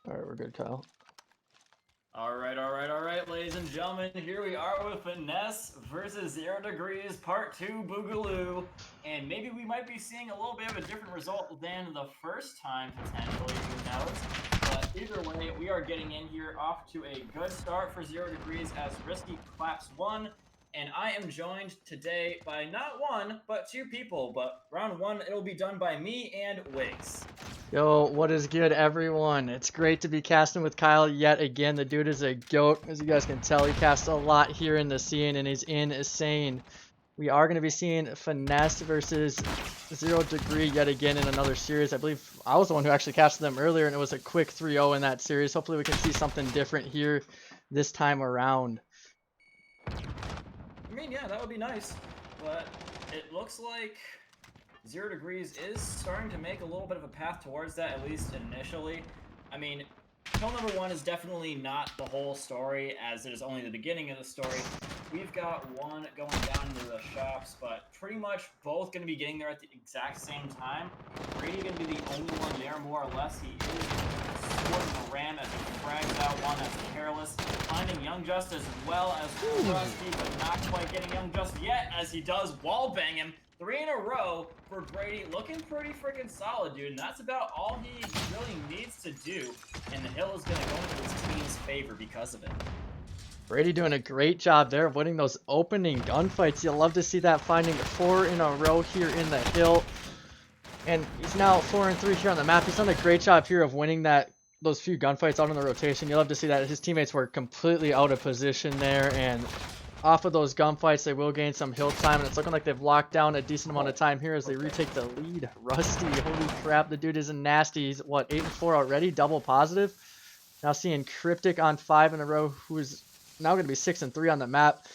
All right, we're good, Kyle. All right, ladies and gentlemen. Here we are with Finesse versus Xero Degrees Part 2 Boogaloo. And maybe we might be seeing a little bit of a different result than the first time, potentially, who knows. But either way, we are getting in here off to a good start for Xero Degrees as Risky claps one. And I am joined today by not one, but two people. But round one, it'll be done by me and Wyggzz. Yo, what is good, everyone? It's great to be casting with Kyle yet again. The dude is a goat. As you guys can tell, he casts a lot here in the scene, and he's insane. We are going to be seeing Finesse versus Xero Degree yet again in another series. I believe I was the one who actually casted them earlier, and it was a quick 3-0 in that series. Hopefully we can see something different here this time around. I mean, yeah, that would be nice. But it looks like Xero Degrees is starting to make a little bit of a path towards that, at least initially. I mean, kill number one is definitely not the whole story, as it is only the beginning of the story. We've got one going down into the shops, but pretty much both going to be getting there at the exact same time. Brady going to be the only one there, more or less. He is swords the ram as he frags out one that's careless, finding Young Just as well as Rusty, but not quite getting Young Just yet, as he does wall bang him. 3 in a row for Brady, looking pretty freaking solid, dude, and that's about all he really needs to do, and the hill is going to go into his team's favor because of it. Brady doing a great job there of winning those opening gunfights. You'll love to see that, finding 4 in a row here in the hill. And he's now 4 and 3 here on the map. He's done a great job here of winning those few gunfights out in the rotation. You'll love to see that his teammates were completely out of position there, and off of those gunfights, they will gain some hill time, and it's looking like they've locked down a decent amount of time here as they retake the lead. Rusty, holy crap, the dude isn't nasty. He's, what, 8 and 4 already? Double positive? Now seeing Cryptic on 5 in a row, who is now going to be 6 and 3 on the map.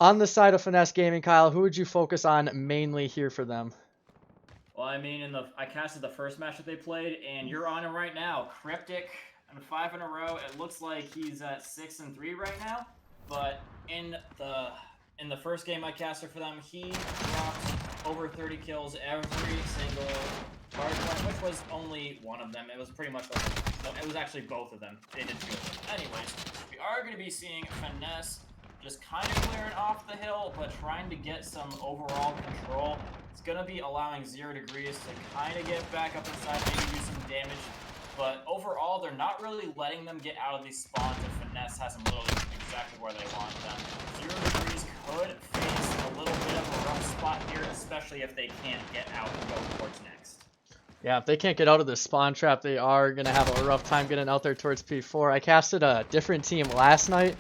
On the side of Finesse Gaming, Kyle, who would you focus on mainly here for them? Well, I mean, I casted the first match that they played, and you're on him right now. Cryptic and 5 in a row. It looks like he's at 6 and 3 right now. But in the first game I casted for them, he dropped over 30 kills every single hard point, which was only one of them. It was pretty much like, no, it was actually both of them. They did 2 of them. Anyways, we are going to be seeing Finesse just kind of clearing off the hill, but trying to get some overall control. It's going to be allowing Xero Degrees to kind of get back up inside, maybe do some damage. But overall, they're not really letting them get out of these spawns, and Finesse has them literally exactly where they want them. Xero Degrees could face a little bit of a rough spot here, especially if they can't get out and go towards next. Yeah, if they can't get out of the spawn trap, they are going to have a rough time getting out there towards P4. I casted a different team last night,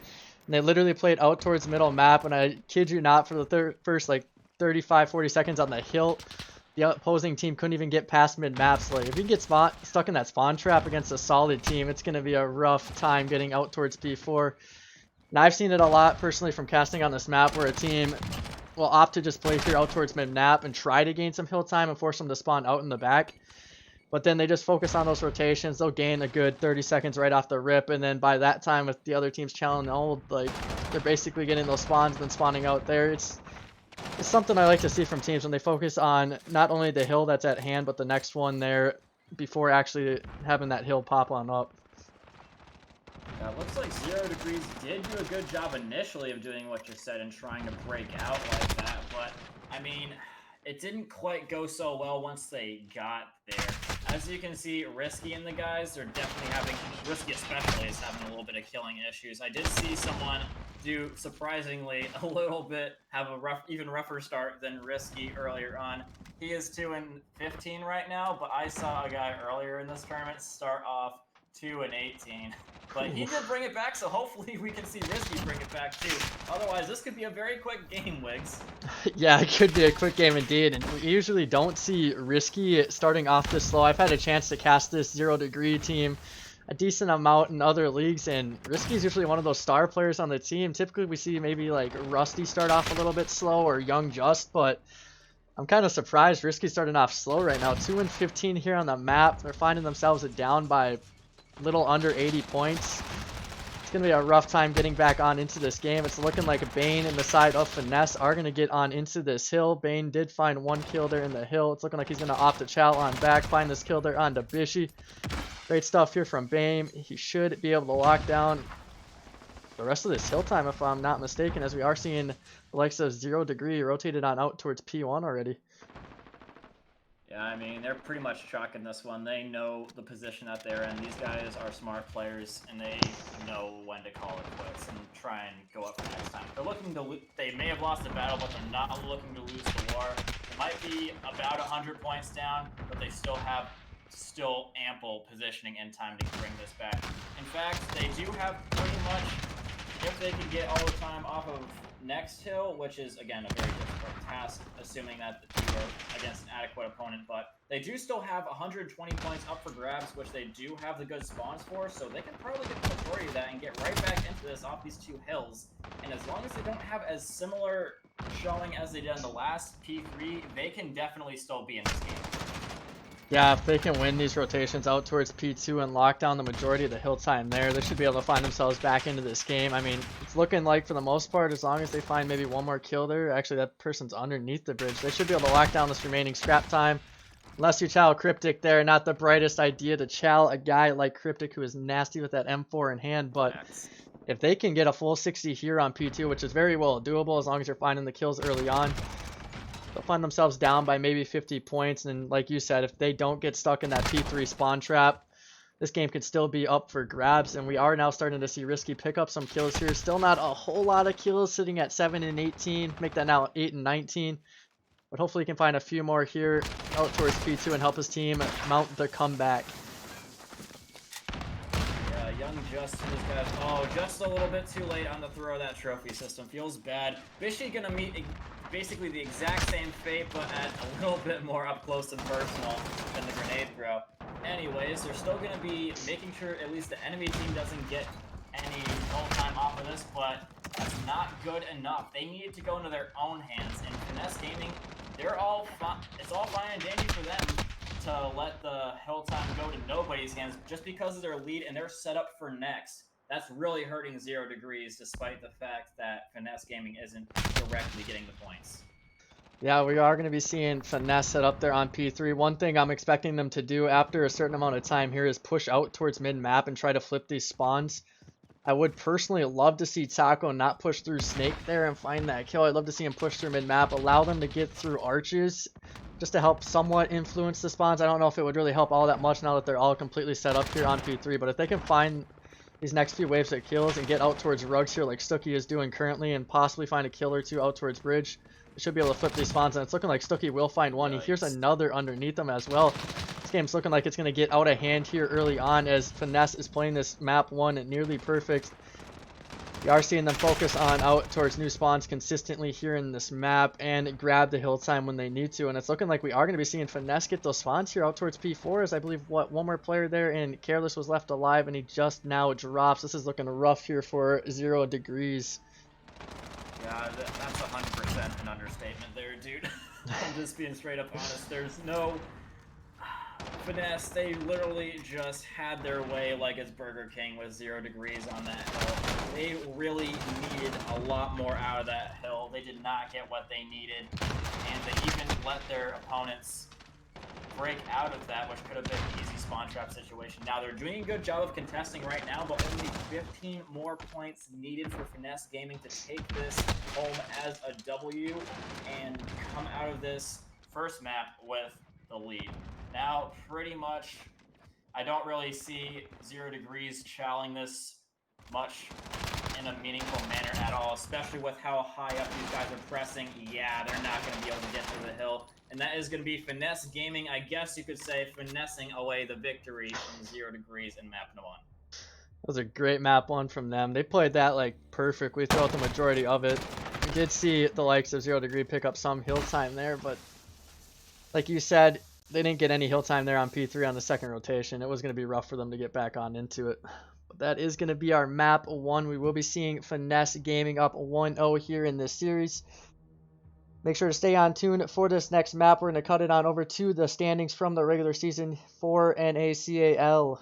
and they literally played out towards middle map, and I kid you not, for the first like 35-40 seconds on the hill, the opposing team couldn't even get past mid-map. So like, if you get stuck in that spawn trap against a solid team, it's going to be a rough time getting out towards P4. Now, I've seen it a lot personally from casting on this map where a team will opt to just play here out towards mid-map and try to gain some hill time and force them to spawn out in the back. But then they just focus on those rotations. They'll gain a good 30 seconds right off the rip, and then by that time, with the other teams challenging old, like, they're basically getting those spawns and then spawning out there. It's something I like to see from teams when they focus on not only the hill that's at hand, but the next one there before actually having that hill pop on up. Yeah, it looks like Xero Degrees did do a good job initially of doing what you said and trying to break out like that, but, I mean, it didn't quite go so well once they got there. As you can see, Risky and the guys are definitely having, Risky especially is having a little bit of killing issues. I did see someone do, surprisingly, a little bit, have a even rougher start than Risky earlier on. He is 2 and 15 right now, but I saw a guy earlier in this tournament start off 2 and 18. But he did bring it back, so hopefully we can see Risky bring it back too. Otherwise, this could be a very quick game, Wyggzz. Yeah, it could be a quick game indeed, and we usually don't see Risky starting off this slow. I've had a chance to cast this Xero Degree team a decent amount in other leagues, and Risky is usually one of those star players on the team. Typically we see maybe like Rusty start off a little bit slow, or Young Just, but I'm kind of surprised Risky's starting off slow right now. 2 and 15 here on the map. They're finding themselves down by little under 80 points. It's going to be a rough time getting back on into this game. It's looking like Bane and the side of Finesse are going to get on into this hill. Bane did find 1 kill there in the hill. It's looking like he's going to opt to chow on back, find this kill there on Bishy. Great stuff here from Bame. He should be able to lock down the rest of this hill time, if I'm not mistaken, as we are seeing the likes of Xero Degree rotated on out towards P1 already. Yeah, I mean, they're pretty much chalking this one. They know the position that they're in. These guys are smart players, and they know when to call it quits and try and go up for next time. They're looking to they may have lost the battle, but they're not looking to lose the war. It might be about 100 points down, but they still have ample positioning and time to bring this back. In fact, they do have pretty much, if they can get all the time off of next hill, which is, again, a very difficult task, assuming that you are against an adequate opponent, but they do still have 120 points up for grabs, which they do have the good spawns for, so they can probably get the majority of that and get right back into this off these two hills. And as long as they don't have as similar showing as they did in the last P3, they can definitely still be in this game. Yeah, if they can win these rotations out towards P2 and lock down the majority of the hill time there, they should be able to find themselves back into this game. I mean, it's looking like for the most part, as long as they find maybe one more kill there, actually that person's underneath the bridge, they should be able to lock down this remaining scrap time. Unless you chow Cryptic there, not the brightest idea to chow a guy like Cryptic who is nasty with that M4 in hand, but if they can get a full 60 here on P2, which is very well doable as long as you're finding the kills early on, they'll find themselves down by maybe 50 points. And like you said, if they don't get stuck in that P3 spawn trap, this game could still be up for grabs. And we are now starting to see Risky pick up some kills here. Still not a whole lot of kills, sitting at 7 and 18. Make that now 8 and 19. But hopefully he can find a few more here out towards P2 and help his team mount the comeback. Yeah, young Justin is got, oh, just a little bit too late on the throw of that trophy system. Feels bad. Bishy gonna meet basically the exact same fate, but at a little bit more up close and personal than the grenade throw. Anyways, they're still going to be making sure at least the enemy team doesn't get any whole time off of this, but that's not good enough. They need to go into their own hands, and Finesse Gaming, they're all it's all fine and dandy for them to let the hill time go to nobody's hands just because of their lead and they're set up for next. That's really hurting Xero Degrees, despite the fact that Finesse Gaming isn't directly getting the points. Yeah, we are going to be seeing Finesse set up there on P3. One thing I'm expecting them to do after a certain amount of time here is push out towards mid-map and try to flip these spawns. I would personally love to see Taco not push through Snake there and find that kill. I'd love to see him push through mid-map, allow them to get through arches just to help somewhat influence the spawns. I don't know if it would really help all that much now that they're all completely set up here on P3, but if they can find these next few waves of kills and get out towards rugs here like Stucky is doing currently and possibly find a kill or two out towards bridge, they should be able to flip these spawns, and it's looking like Stucky will find one. He hears another underneath him as well. This game's looking like it's going to get out of hand here early on as Finesse is playing this map 1 nearly perfect. We are seeing them focus on out towards new spawns consistently here in this map and grab the hill time when they need to. And it's looking like we are going to be seeing Finesse get those spawns here out towards P4 as I believe, one more player there and Careless was left alive and he just now drops. This is looking rough here for Xero Degrees. Yeah, that's 100% an understatement there, dude. I'm just being straight up honest. There's no Finesse, they literally just had their way like it's Burger King with Xero Degrees on that hill. They really needed a lot more out of that hill. They did not get what they needed, and they even let their opponents break out of that, which could have been an easy spawn trap situation. Now, they're doing a good job of contesting right now, but only 15 more points needed for Finesse Gaming to take this home as a W and come out of this first map with the lead. Now, pretty much, I don't really see Xero Degrees challenging this much in a meaningful manner at all, especially with how high up these guys are pressing. Yeah, they're not going to be able to get to the hill. And that is going to be Finesse Gaming, I guess you could say, finessing away the victory from Xero Degrees in map 1. That was a great map 1 from them. They played that like perfectly throughout the majority of it. We did see the likes of Xero Degree pick up some hill time there, but like you said, they didn't get any hill time there on P3 on the second rotation. It was going to be rough for them to get back on into it. But that is going to be our map 1. We will be seeing Finesse Gaming up 1-0 here in this series. Make sure to stay on tune for this next map. We're going to cut it on over to the standings from the regular season for NACAL.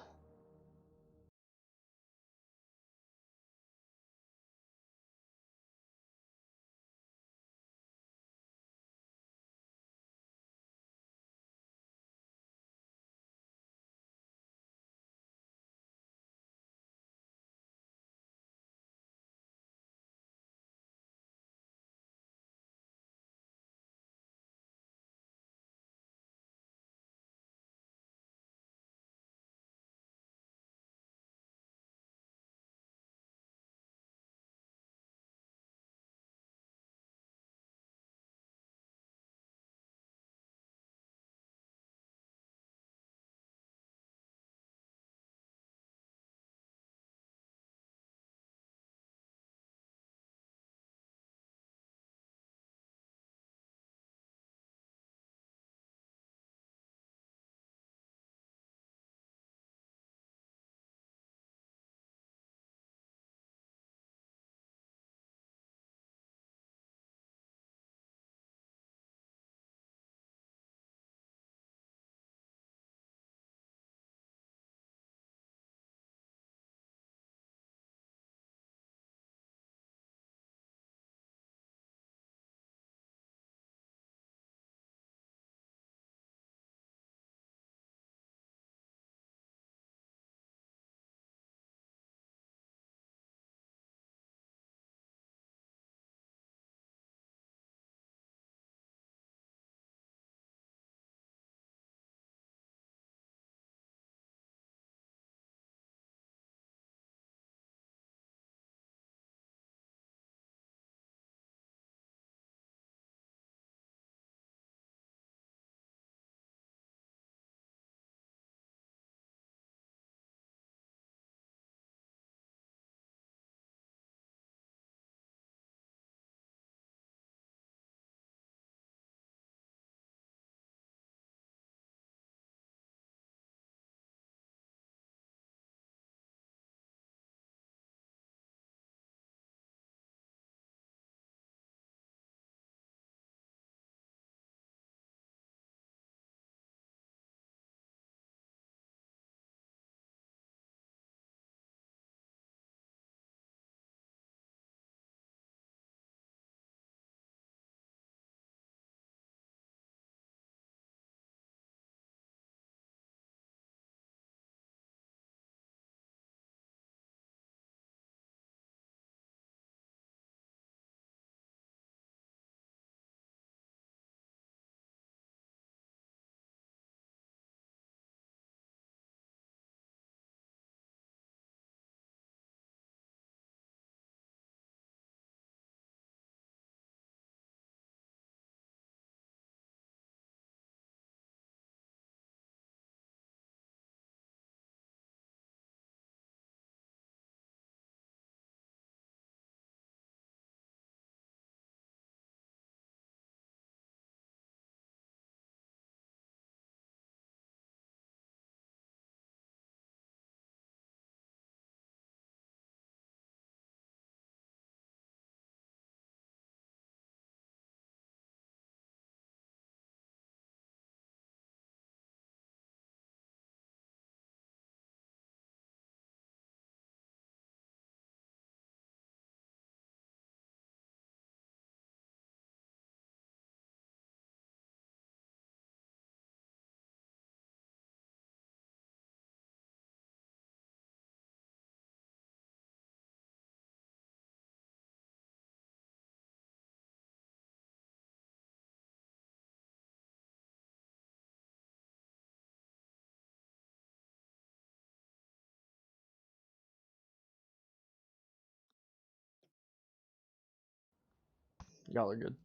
Y'all are good.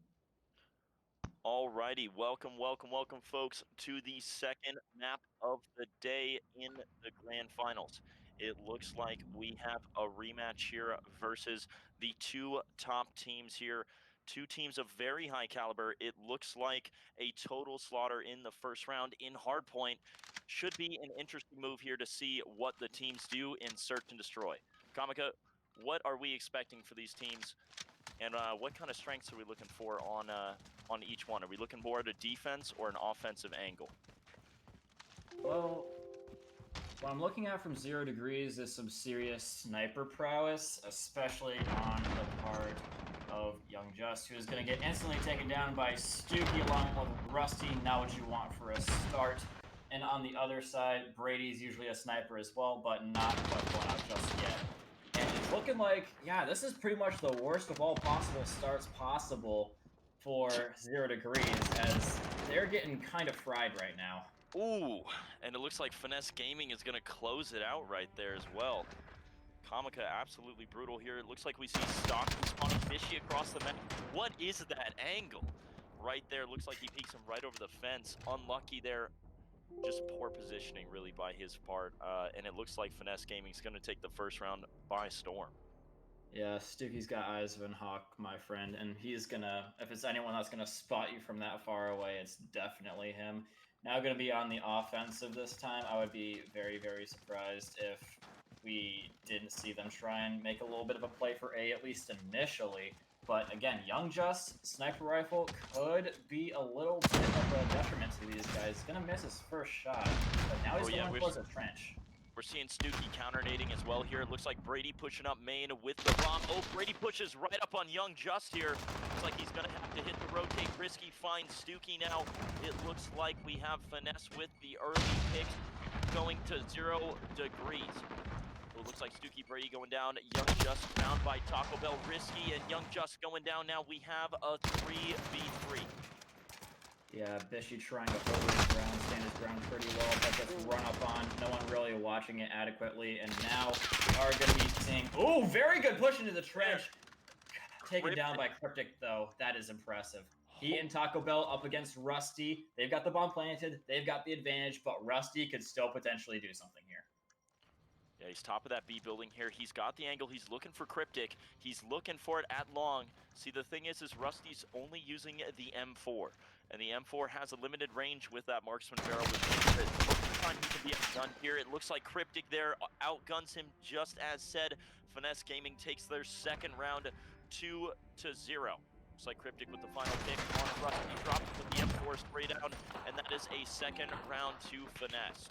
Alrighty, welcome, folks, to the second map of the day in the grand finals. It looks like we have a rematch here versus the two top teams here. Two teams of very high caliber. It looks like a total slaughter in the first round in Hardpoint. Should be an interesting move here to see what the teams do in Search and Destroy. Kamika, what are we expecting for these teams? And what kind of strengths are we looking for on each one? Are we looking more at a defense or an offensive angle? Well, what I'm looking at from Xero Degrees is some serious sniper prowess, especially on the part of Young Just, who is going to get instantly taken down by Stooky along with Rusty. Not what you want for a start. And on the other side, Brady's usually a sniper as well, but not quite going out just yet. And it's looking like, yeah, this is pretty much the worst of all possible starts possible for Xero Degrees, as they're getting kind of fried right now. Ooh, and it looks like Finesse Gaming is going to close it out right there as well. Kamika absolutely brutal here. It looks like we see Stockton spawning Fishy across the map. What is that angle? Right there, looks like he peeks him right over the fence. Unlucky there. Just poor positioning really by his part. And it looks like Finesse Gaming is going to take the first round by storm. Yeah, Stooky's got eyes of an hawk, my friend, and he's gonna, if it's anyone that's gonna spot you from that far away, it's definitely him. Now gonna be on the offensive this time. I would be very, very surprised if we didn't see them try and make a little bit of a play for A, at least initially. But again, Young Just, sniper rifle could be a little bit of a detriment to these guys. Gonna miss his first shot, but now he's going towards a trench. We're seeing Stooky counter-nading as well here. It looks like Brady pushing up main with the bomb. Oh, Brady pushes right up on Young Just here. Looks like he's going to have to hit the rotate. Risky finds Stooky now. It looks like we have Finesse with the early pick going to Xero Degrees. So it looks like Stooky, Brady going down. Young Just found by Taco Bell. Risky and Young Just going down. Now we have a 3v3. Yeah, Bishy trying to hold his ground, stand his ground pretty well, but gets run up on. No one really watching it adequately, and now we are going to be seeing... Oh, very good push into the trench. Taken down by Cryptic, though. That is impressive. He and Taco Bell up against Rusty. They've got the bomb planted. They've got the advantage, but Rusty could still potentially do something here. Yeah, he's top of that B building here. He's got the angle. He's looking for Cryptic. He's looking for it at long. See, the thing is Rusty's only using the M4. And the M4 has a limited range with that marksman barrel, which means that most time he can be outgunned here. It looks like Cryptic there outguns him just as said. Finesse Gaming takes their second round 2-0. Looks like Cryptic with the final pick on Rusty. He drops with the M4 spray down, and that is a second round to Finesse.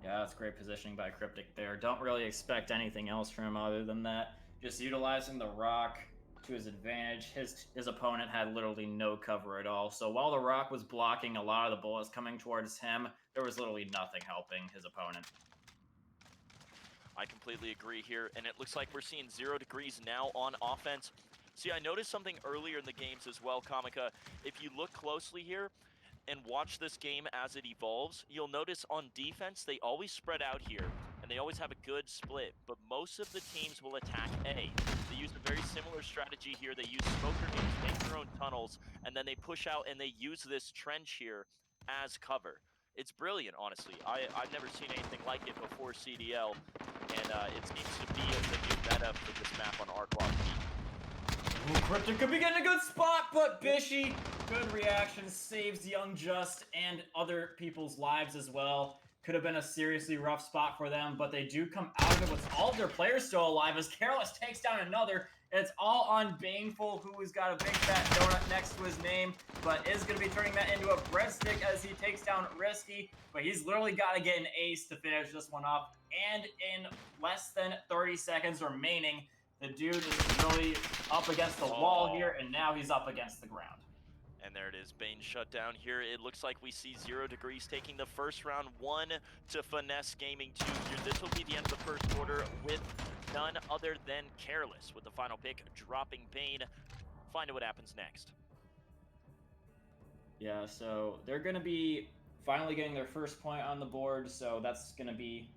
Yeah, that's great positioning by Cryptic there. Don't really expect anything else from him other than that. Just utilizing the rock to his advantage. His opponent had literally no cover at all. So while the rock was blocking a lot of the bullets coming towards him, there was literally nothing helping his opponent. I completely agree here, and it looks like we're seeing Xero Degrees now on offense. See, I noticed something earlier in the games as well, Kamika. If you look closely here and watch this game as it evolves, you'll notice on defense, they always spread out here, and they always have a good split, but most of the teams will attack A. They use a very similar strategy here. They use smoke grenades, make their own tunnels, and then they push out and they use this trench here as cover. It's brilliant, honestly. I've never seen anything like it before CDL, and it seems to be the new meta for this map on Arclock. Ooh, Cryptic could be getting a good spot, but Bishy, good reaction, saves Young Just and other people's lives as well. Could have been a seriously rough spot for them, but they do come out of it with all of their players still alive as Careless takes down another. It's all on Baneful, who has got a big fat donut next to his name, but is going to be turning that into a breadstick as he takes down Risky. But he's literally got to get an ace to finish this one off. And in less than 30 seconds remaining, the dude is really up against the wall here, and now he's up against the ground. And there it is, Bane shut down here. It looks like we see Xero Degrees taking the first round 1 to Finesse Gaming 2 here. This will be the end of the first quarter with none other than Careless with the final pick, dropping Bane. Find out what happens next. Yeah, so they're going to be finally getting their first point on the board, so that's going to be,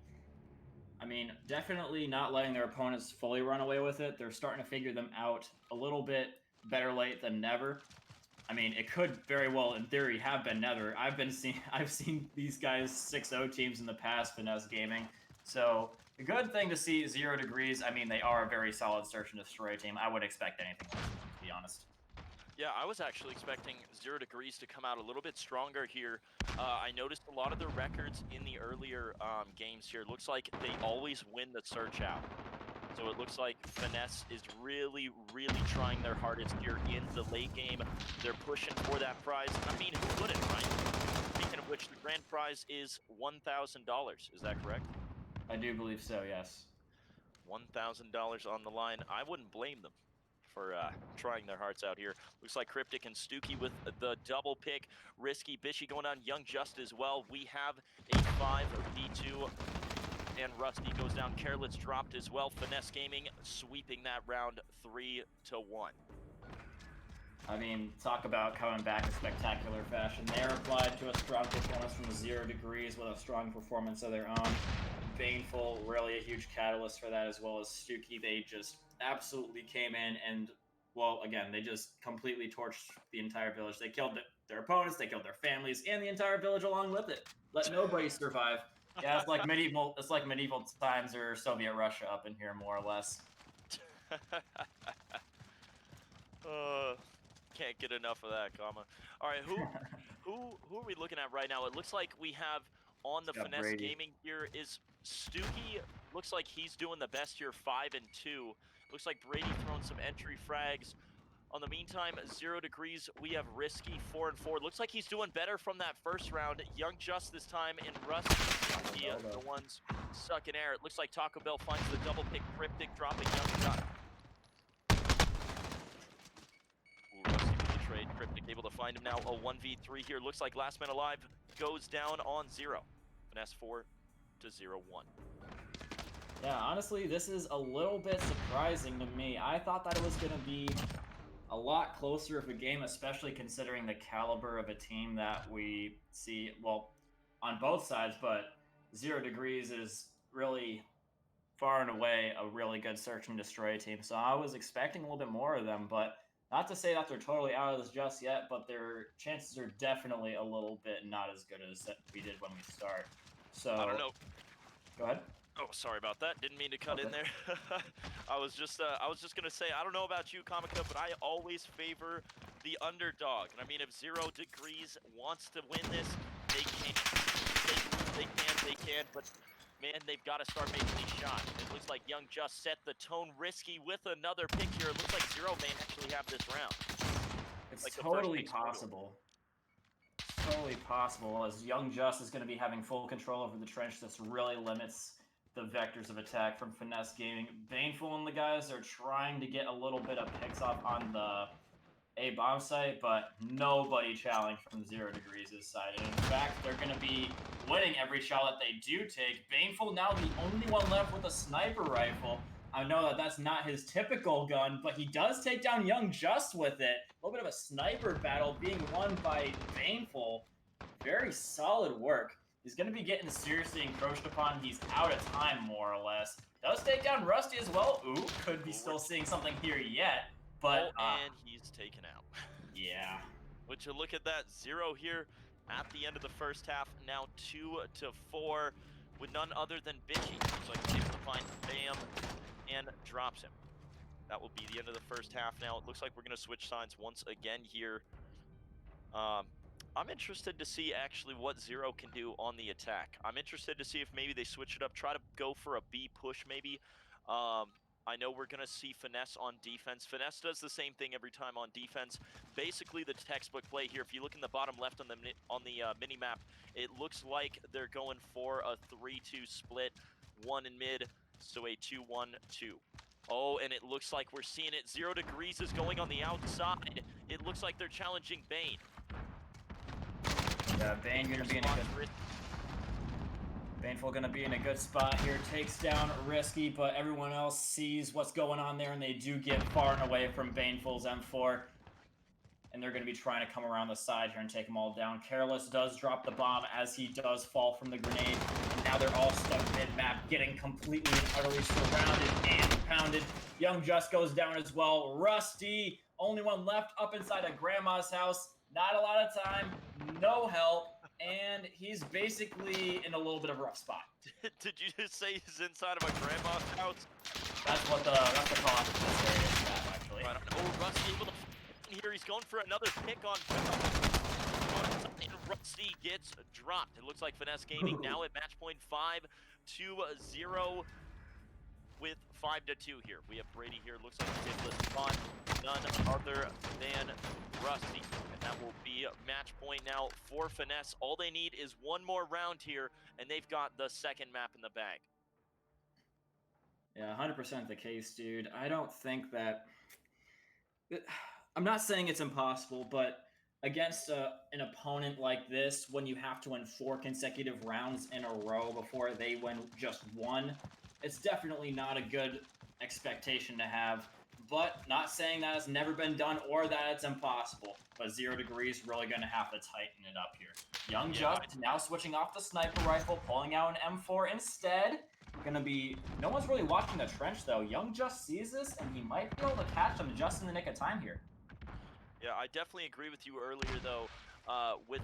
I mean, definitely not letting their opponents fully run away with it. They're starting to figure them out a little bit. better late than never. I mean, it could very well, in theory, have been never. I've seen these guys 6-0 teams in the past, Finesse Gaming. So a good thing to see Xero Degrees. I mean, they are a very solid search and destroy team. I wouldn't expect anything less, to be honest. Yeah, I was actually expecting Xero Degrees to come out a little bit stronger here. I noticed a lot of their records in the earlier games here. Looks like they always win the search out. So it looks like Finesse is really, really trying their hardest here in the late game. They're pushing for that prize. I mean, who wouldn't, right? Speaking of which, the grand prize is $1,000. Is that correct? I do believe so, yes. $1,000 on the line. I wouldn't blame them for trying their hearts out here. Looks like Cryptic and Stooky with the double pick. Risky, Bishy going on, Young Just as well. We have a 5v2. And Rusty goes down. Careless dropped as well. Finesse Gaming sweeping that round 3-1. I mean, talk about coming back in spectacular fashion. They replied to a strong performance from Xero Degrees with a strong performance of their own. Baneful, really a huge catalyst for that, as well as Stooky. They just absolutely came in and, well, again, they just completely torched the entire village. They killed their opponents, they killed their families, and the entire village along with it. Let nobody survive. Yeah, it's like medieval times or Soviet Russia up in here, more or less. Can't get enough of that, comma. All right, who are we looking at right now? It looks like we have on the Finesse Brady. Gaming here is Stooky. Looks like he's doing the best here, 5-2. Looks like Brady throwing some entry frags. On the meantime, Xero Degrees, we have Risky, 4-4. Looks like he's doing better from that first round. Young Just this time, and Rusty, the ones sucking air. It looks like Taco Bell finds the double pick. Cryptic dropping Young Just. Ooh, Rusty with the trade. Cryptic able to find him now. A 1v3 here. Looks like Last Man Alive goes down on Xero. Finesse 4-0-1. Yeah, honestly, this is a little bit surprising to me. I thought that it was going to be a lot closer of a game, especially considering the caliber of a team that we see, well, on both sides, but Xero Degrees is really far and away a really good search and destroy team. So I was expecting a little bit more of them, but not to say that they're totally out of this just yet, but their chances are definitely a little bit not as good as we did when we start. So I don't know. Go ahead. Oh, sorry about that. Didn't mean to cut in there. I was just gonna say, I don't know about you, Comica, but I always favor the underdog. And I mean, if Xero Degrees wants to win this, they can. They can. But man, they've got to start making these shots. It looks like Young Just set the tone. Risky with another pick here. It looks like Xero may actually have this round. It's like totally possible. Totally possible, as Young Just is going to be having full control over the trench. This really limits the vectors of attack from Finesse Gaming. Baneful and the guys are trying to get a little bit of picks off on the A bomb site, but nobody challenged from Xero Degrees' side. And in fact, they're going to be winning every shot that they do take. Baneful now the only one left with a sniper rifle. I know that that's not his typical gun, but he does take down Young Just with it. A little bit of a sniper battle being won by Baneful. Very solid work. He's going to be getting seriously encroached upon. He's out of time, more or less. Does take down Rusty as well. Ooh, could be still seeing something here yet. But, and he's taken out. Yeah. Would you look at that? Xero here at the end of the first half. Now 2-4 with none other than Bitchy. Looks like he's able to find Bam and drops him. That will be the end of the first half now. It looks like we're going to switch sides once again here. I'm interested to see actually what Xero can do on the attack. I'm interested to see if maybe they switch it up, try to go for a B push maybe. I know we're going to see Finesse on defense. Finesse does the same thing every time on defense. Basically the textbook play here. If you look in the bottom left on the mini-map, it looks like they're going for a 3-2 split, 1 in mid, so a 2-1-2. Oh, and it looks like we're seeing it. Xero Degrees is going on the outside. It looks like they're challenging Bane. Yeah, Bane gonna be in a good... Baneful gonna be in a good spot here. Takes down Risky, but everyone else sees what's going on there, and they do get far and away from Baneful's M4. And they're gonna be trying to come around the side here and take them all down. Careless does drop the bomb as he does fall from the grenade. And now they're all stuck mid-map, getting completely and utterly surrounded and pounded. Young Just goes down as well. Rusty Only one left up inside of Grandma's house. Not a lot of time, no help, and he's basically in a little bit of a rough spot. Did you just say he's inside of a grandma's house? That's the call for this area, actually. Right on. Oh, Rusty able to here. He's going for another pick on. And Rusty gets dropped. It looks like Finesse Gaming now at match point 5-0 with 5-2 here. We have Brady here. Looks like he's able to spawn none other than Rusty. And that will be match point now for Finesse. All they need is one more round here, and they've got the second map in the bag. Yeah, 100% the case, dude. I don't think that... I'm not saying it's impossible, but against an opponent like this, when you have to win 4 consecutive rounds in a row before they win just one, it's definitely not a good expectation to have. But not saying that it's never been done or that it's impossible. But Xero Degrees really going to have to tighten it up here. Young Just now switching off the sniper rifle, pulling out an M4 instead. Gonna be... No one's really watching the trench, though. Young Just sees this, and he might be able to catch them just in the nick of time here. Yeah, I definitely agree with you earlier, though, with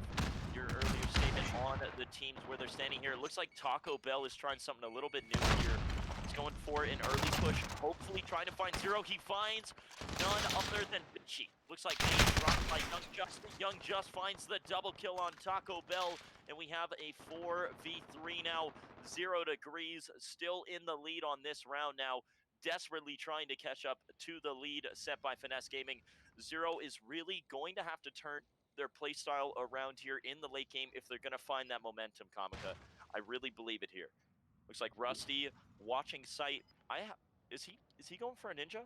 your earlier statement on the teams where they're standing here. It looks like Taco Bell is trying something a little bit new here. He's going for an early push, hopefully trying to find Xero. He finds none other than Bitchy. Looks like he's dropped by Young Just. Young Just finds the double kill on Taco Bell, and we have a 4v3 now. Xero Degrees still in the lead on this round now, desperately trying to catch up to the lead set by Finesse Gaming. Xero is really going to have to turn their playstyle around here in the late game if they're going to find that momentum, Kamika. I really believe it here. Looks like Rusty watching sight. Is he going for a ninja?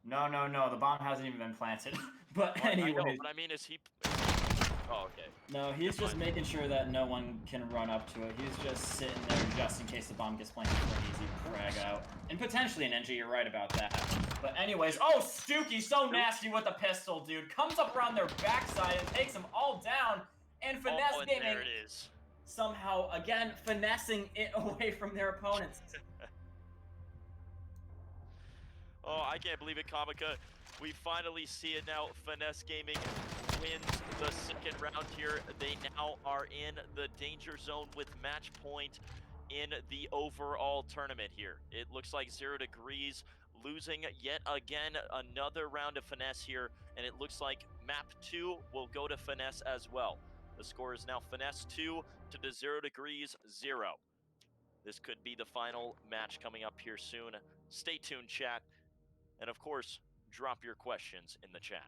No. The bomb hasn't even been planted. But I anyway. know, but I mean, is he... Oh, okay. No, he's just making sure that no one can run up to it. He's just sitting there just in case the bomb gets planted for an easy frag out. And potentially an NG, you're right about that. But anyways, oh, Stooky, so nasty with the pistol, dude. Comes up around their backside and takes them all down. And Finesse Gaming, there it is. Somehow, again, finessing it away from their opponents. Oh, I can't believe it, Kamika. We finally see it now. Finesse Gaming wins the second round here. They now are in the danger zone with match point in the overall tournament here. It looks like Xero Degrees losing yet again another round of Finesse here, and it looks like map 2 will go to Finesse as well. The score is now Finesse 2 to the Xero Degrees 0. This could be the final match coming up here soon. Stay tuned, chat. And of course, drop your questions in the chat.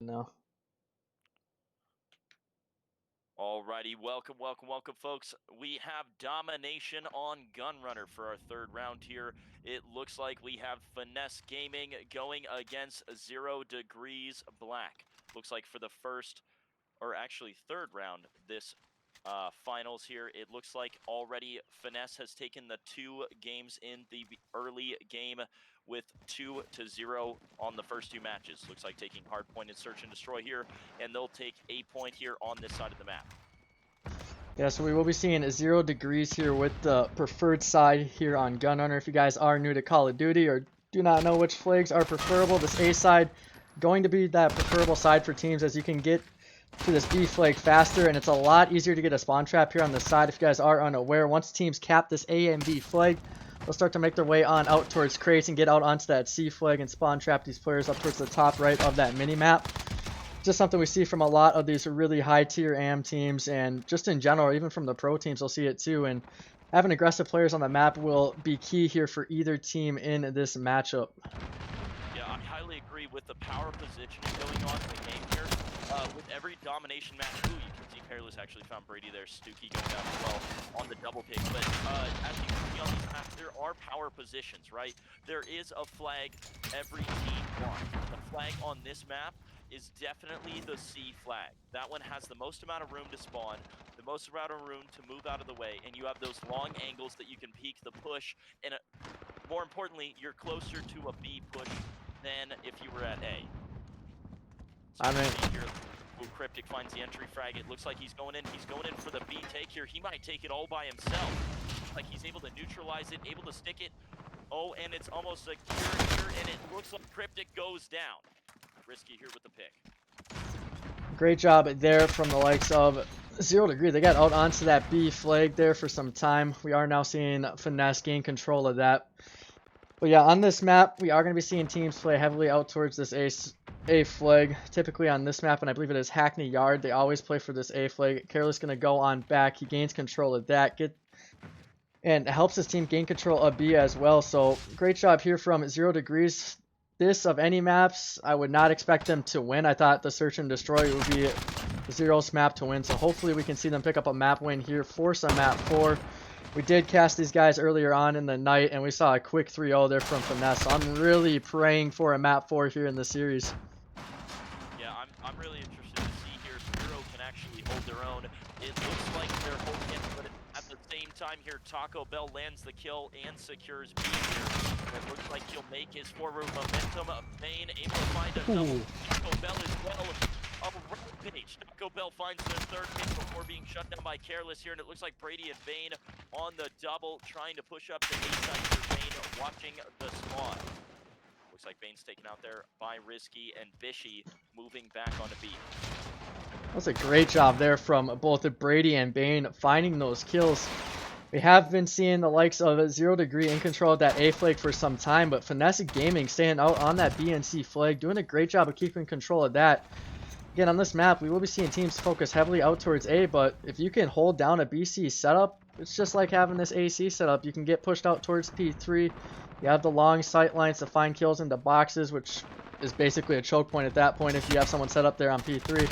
No. Alrighty, welcome, folks. We have domination on Gunrunner for our third round here. It looks like we have Finesse Gaming going against Xero Degrees Black. Looks like for the first, or actually third round, this finals here, it looks like already Finesse has taken the 2 games in the early game with 2-0 on the first 2 matches. Looks like taking hardpoint and search and destroy here, and they'll take a point here on this side of the map. Yeah, so we will be seeing Xero Degrees here with the preferred side here on Gunrunner. If you guys are new to Call of Duty or do not know which flags are preferable, this A side going to be that preferable side for teams, as you can get to this B flag faster, and it's a lot easier to get a spawn trap here on this side. If you guys are unaware, once teams cap this A and B flag, they'll start to make their way on out towards crates and get out onto that C flag and spawn trap these players up towards the top right of that mini map. Just something we see from a lot of these really high tier AM teams, and just in general, even from the pro teams, we'll see it too. And having aggressive players on the map will be key here for either team in this matchup. Yeah, I highly agree with the power positioning going on in the game here. With every domination match, ooh, you can see Careless actually found Brady there, Stuki going down as well on the double pick. But as you can see on these maps, there are power positions, right? There is a flag every team wants. The flag on this map is definitely the C flag. That one has the most amount of room to spawn, the most amount of room to move out of the way, and you have those long angles that you can peek the push, and more importantly, you're closer to a B push than if you were at A. So here, Cryptic finds the entry frag. It looks like he's going in for the B take here. He might take it all by himself. Like he's able to neutralize it, able to stick it. Oh, and it's almost secure here, and it looks like Cryptic goes down. Risky here with the pick. Great job there from the likes of Xero Degree. They got out onto that B flag there for some time. We are now seeing Finesse gain control of that. But yeah, on this map, we are going to be seeing teams play heavily out towards this A flag. Typically on this map, and I believe it is Hackney Yard, they always play for this A flag. Careless going to go on back. He gains control of that. And helps his team gain control of B as well. So great job here from Xero Degrees. This, of any maps, I would not expect them to win. I thought the search and destroy would be Xero's map to win. So hopefully we can see them pick up a map win here, force a map 4. We did cast these guys earlier on in the night, and we saw a quick 3-0 there from Finesse. So I'm really praying for a map 4 here in the series. Yeah, I'm really interested to see here if Xero can actually hold their own. It looks like they're holding it, but at the same time here, Taco Bell lands the kill and secures B here. It looks like he'll make his forward momentum. Bane able to find a double. Taco Bell as well. A rampage. Taco Bell finds their third pick before being shut down by Careless here, and it looks like Brady and Bane on the double, trying to push up to A side for Bane, watching the spawn. Looks like Bane's taken out there by Risky, and Bishy moving back onto B. That's a great job there from both Brady and Bane finding those kills. We have been seeing the likes of Xero Degree in control of that A flag for some time, but Finesse Gaming staying out on that B and C flag, doing a great job of keeping control of that. Again, on this map, we will be seeing teams focus heavily out towards A, but if you can hold down a BC setup, it's just like having this AC setup. You can get pushed out towards P3. You have the long sight lines to find kills into boxes, which is basically a choke point at that point if you have someone set up there on P3.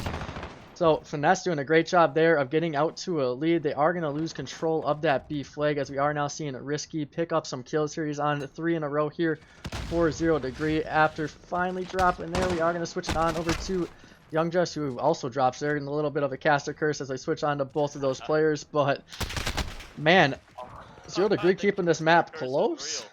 So Finesse doing a great job there of getting out to a lead. They are going to lose control of that B flag, as we are now seeing Risky pick up some kills here. He's on 3 in a row here for Xero Degree. After finally dropping there, we are going to switch it on over to Wyggzz, who also drops there in a little bit of a caster curse as I switch on to both of those players. But man, Xero Degree keeping this map close.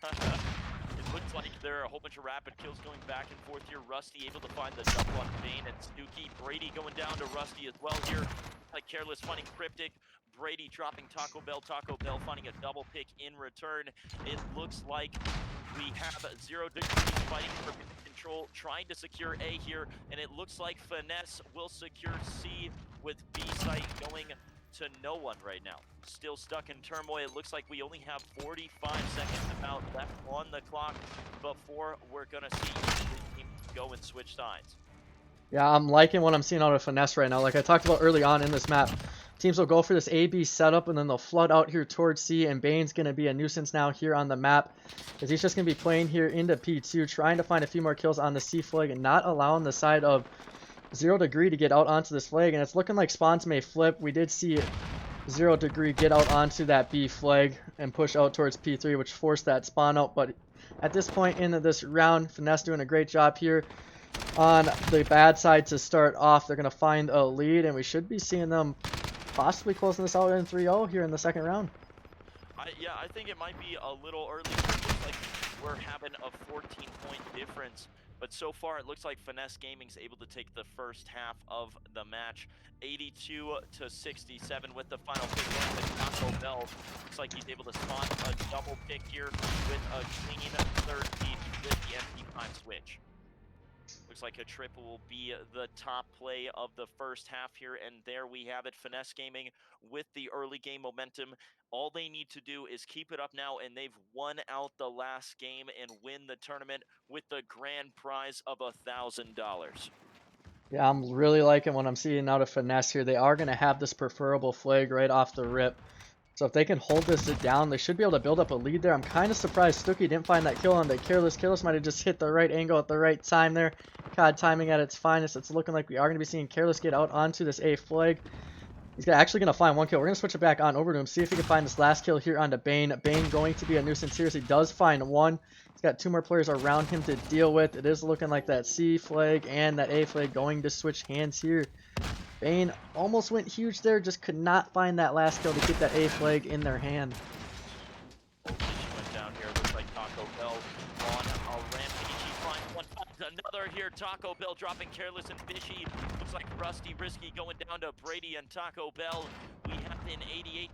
It looks like there are a whole bunch of rapid kills going back and forth here. Rusty able to find the double on Bane and Stuki. Brady going down to Rusty as well here. Like Careless finding Cryptic. Brady dropping Taco Bell. Taco Bell finding a double pick in return. It looks like we have Xero Degrees fighting for control, trying to secure A here, and it looks like Finesse will secure C with B site going to no one right now. Still stuck in turmoil. It looks like we only have 45 seconds about left on the clock before we're gonna see the team go and switch sides. Yeah, I'm liking what I'm seeing out of Finesse right now. Like I talked about early on in this map, teams will go for this A-B setup, and then they'll flood out here towards C, and Bane's going to be a nuisance now here on the map, because he's just going to be playing here into P2, trying to find a few more kills on the C flag, and not allowing the side of Xero Degree to get out onto this flag. And it's looking like spawns may flip. We did see Xero Degree get out onto that B flag and push out towards P3, which forced that spawn out. But at this point in this round, Finesse doing a great job here on the bad side to start off. They're going to find a lead, and we should be seeing them possibly closing this out in 3-0 here in the second round. Yeah, I think it might be a little early. It looks like we're having a 14-point difference, but so far it looks like Finesse Gaming's able to take the first half of the match, 82-67 with the final pick going to NACAL Bell. Looks like he's able to spot a double pick here with a clean third piece with the empty time switch. Looks like a triple will be the top play of the first half here, and there we have it. Finesse Gaming with the early game momentum. All they need to do is keep it up now, and they've won out the last game and win the tournament with the grand prize of $1,000. Yeah, I'm really liking what I'm seeing out of Finesse here. They are going to have this preferable flag right off the rip. So if they can hold this down, they should be able to build up a lead there. I'm kind of surprised Stucky didn't find that kill on the Careless. Careless might have just hit the right angle at the right time there. COD timing at its finest. It's looking like we are going to be seeing Careless get out onto this A flag. He's actually going to find one kill. We're going to switch it back on over to him, see if he can find this last kill here onto Bane. Bane going to be a nuisance here, so he does find one. He's got 2 more players around him to deal with. It is looking like that C flag and that A flag going to switch hands here. Bane almost went huge there, just could not find that last kill to get that A flag in their hand. Went down here. Looks like Taco Bell on a rampage. He finds one. Another here. Taco Bell dropping Careless and Fishy. Looks like Rusty Risky going down to Brady and Taco Bell. We have in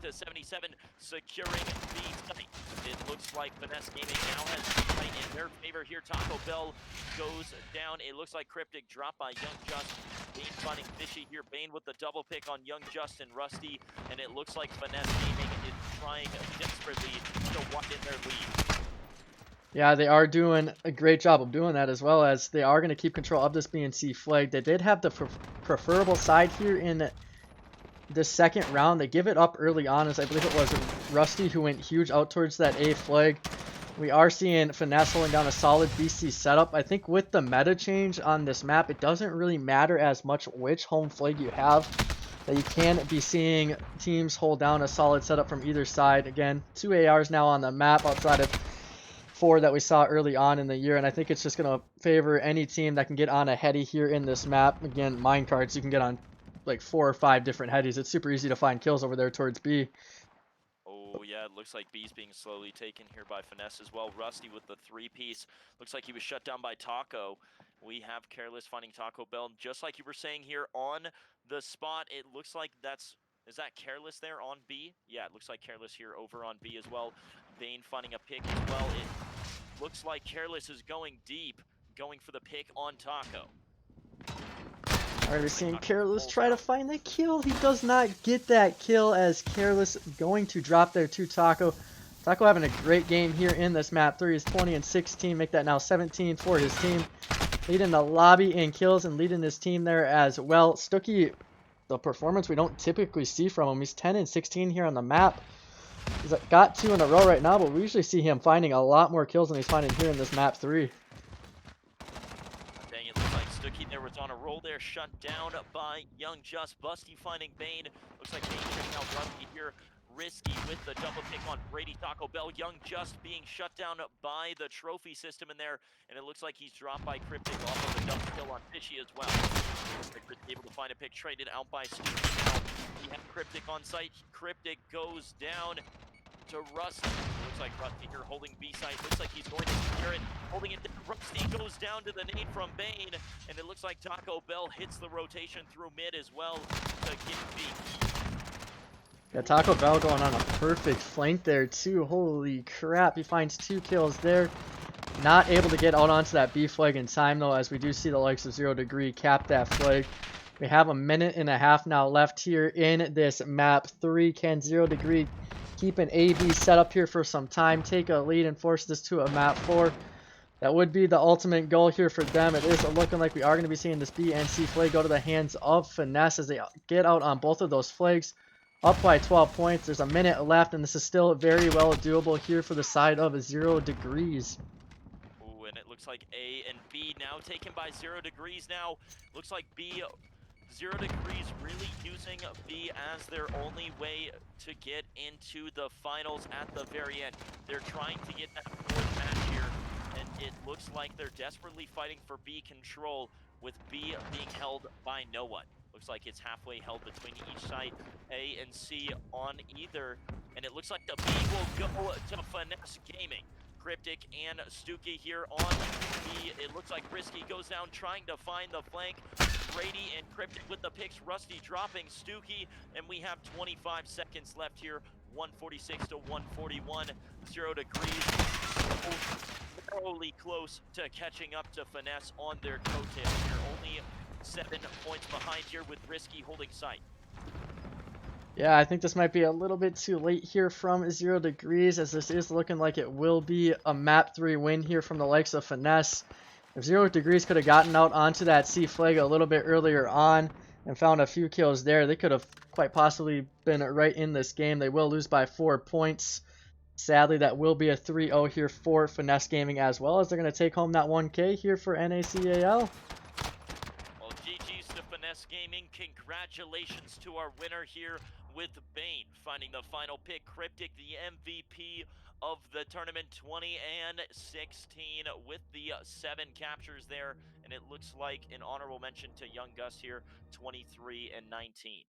88-77 securing the site. It looks like Finesse Gaming now has the site in their favor here. Taco Bell goes down. It looks like Cryptic dropped by Young Just. Bane finding Fishy here. Bane with the double pick on Young Just and Rusty. And it looks like Finesse Gaming is trying desperately to widen their lead. Yeah, they are doing a great job of doing that, as well as they are going to keep control of this BNC flag. They did have the preferable side here in the second round. They give it up early on, as I believe it was Rusty who went huge out towards that A flag. We are seeing Finesse holding down a solid BC setup. I think with the meta change on this map, it doesn't really matter as much which home flag you have. That you can be seeing teams hold down a solid setup from either side. Again, 2 ARs now on the map outside of 4 that we saw early on in the year, and I think it's just going to favor any team that can get on a heady here in this map. Again, minecarts, you can get on like 4 or 5 different headies. It's super easy to find kills over there towards B. Oh yeah, it looks like B's being slowly taken here by Finesse as well. Rusty with the 3-piece. Looks like he was shut down by Taco. We have Careless finding Taco Bell, just like you were saying here on the spot. It looks like is that Careless there on B? Yeah, it looks like Careless here over on B as well. Bane finding a pick as well. It looks like Careless is going deep, going for the pick on Taco. Alright, we're seeing Careless try to find the kill. He does not get that kill, as Careless going to drop there to Taco. Taco having a great game here in this map. 3 is 20 and 16. Make that now 17 for his team. Leading the lobby in kills and leading his team there as well. Stucky, the performance we don't typically see from him. He's 10 and 16 here on the map. He's got 2 in a row right now, but we usually see him finding a lot more kills than he's finding here in this map 3. Dang, it looks like Stucky there was on a roll there, shut down by Young Just. Busty finding Bane. Looks like Bane checking out Rusty here. Risky with the double pick on Brady. Taco Bell. Young Just being shut down by the trophy system in there, and it looks like he's dropped by Cryptic off of the double kill on Fishy as well. Cryptic able to find a pick, traded out by Stucky. We have Cryptic on site. Cryptic goes down to Rusty. Looks like Rusty here holding B site. Looks like he's going to secure it. Holding it down. Rusty goes down to the nade from Bane, and it looks like Taco Bell hits the rotation through mid as well to get B. Yeah, Taco Bell going on a perfect flank there too. Holy crap, he finds 2 kills there. Not able to get out onto that B flag in time though, as we do see the likes of Xero Degree cap that flag. We have a minute and a half now left here in this map 3. Can Xero Degree keep an A-B set up here for some time, take a lead, and force this to a map 4? That would be the ultimate goal here for them. It is looking like we are going to be seeing this B and C flag go to the hands of Finesse as they get out on both of those flags. up by 12 points. There's a minute left, and this is still very well doable here for the side of Xero Degrees. Ooh, and it looks like A and B now taken by Xero Degrees now. Looks like B, Xero Degrees really using B as their only way to get into the finals at the very end. They're trying to get that fourth match here, and it looks like they're desperately fighting for B control, with B being held by no one. Looks like it's halfway held between each side, A and C on either, and it looks like the B will go to Finesse Gaming. Cryptic and Stuki here on B. It looks like Risky goes down trying to find the flank. Brady and Cryptic with the picks. Rusty dropping Stuki, and we have 25 seconds left here. 146 to 141. Xero Degrees so narrowly close to catching up to Finesse on their coattails here. Only 7 points behind here with Risky holding sight. Yeah, I think this might be a little bit too late here from Xero Degrees, as this is looking like it will be a map 3 win here from the likes of Finesse. If Xero Degrees could have gotten out onto that C flag a little bit earlier on and found a few kills there, they could have quite possibly been right in this game. They will lose by 4 points. Sadly, that will be a 3-0 here for Finesse Gaming, as well as they're going to take home that 1K here for NACAL. Well, GG's to Finesse Gaming. Congratulations to our winner here with Bane, finding the final pick. Cryptic, the MVP of the tournament, 20 and 16 with the 7 captures there. And it looks like an honorable mention to Young Gus here, 23 and 19.